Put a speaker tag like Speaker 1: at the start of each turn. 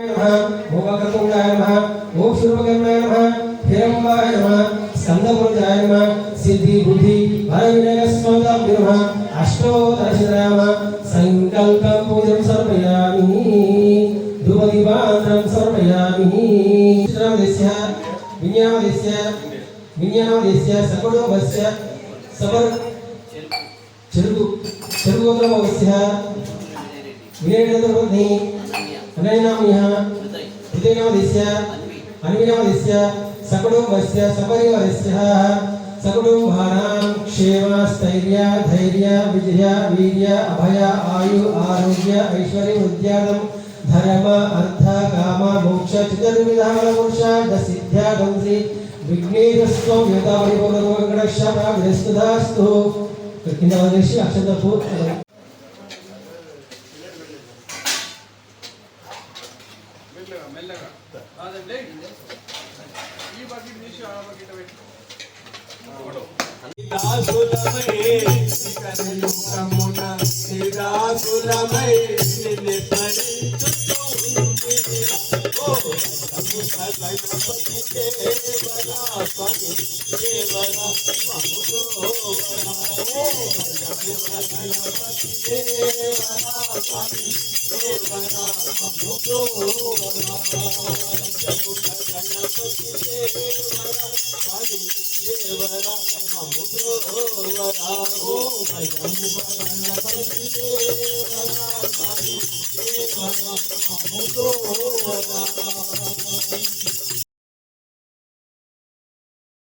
Speaker 1: भोगकर्तुंडाय नमः ओम सूर्यकर्णाय नमः हिरण्मयाय नमः स्कंदपुरुषाय नमः सिद्धि बुद्धि भरविनयस्मदाभ्यो नमः अष्टोदशराय नमः संकल्पं पूजं समर्पयामि धूपदीपान्तरं समर्पयामि श्रावणस्य विन्यामदेस्य सकुटुम्बस्य सबर चरुगोत्रमस्य विनयदर्पत्नी अनयनाम्यः हृदयनामदेस्य अन्विनामदेस्य सकुटुम्बस्य सपरिवारस्य सकुटुम्बानां क्षेम स्थैर्य धैर्य विजय वीर्य अभय आयु आरोग्य ऐश्वर्य उद्यानं धर्म अर्थ काम मोक्ष चतुर्विधाः पुरुषार्थ सिद्ध्यार्थं श्री विघ्नेश्वरस्वामी देवता परिपूर्ण गणेशप्राप्तिस्तुधास्तु కింద వదిలేసి అక్షంతపు మెల్లగా మెల్లగా అదండి ఈ బకెట్ తీసి ఆ బకెట్ పెట్టి దాసులమై కరుణమున దాసులమై నిన్నే పరించుతూ ఓ గణపతి దేవరా స్వామి దేవరా మముతో వరా ఓ గణపతి దేవరా స్వామి దేవరా మముతో వరా గణపతి దేవరా స్వామి దేవరా మముతో వరా ఓ భయము గణపతి దేవరా స్వామి దేవరా మముతో వరా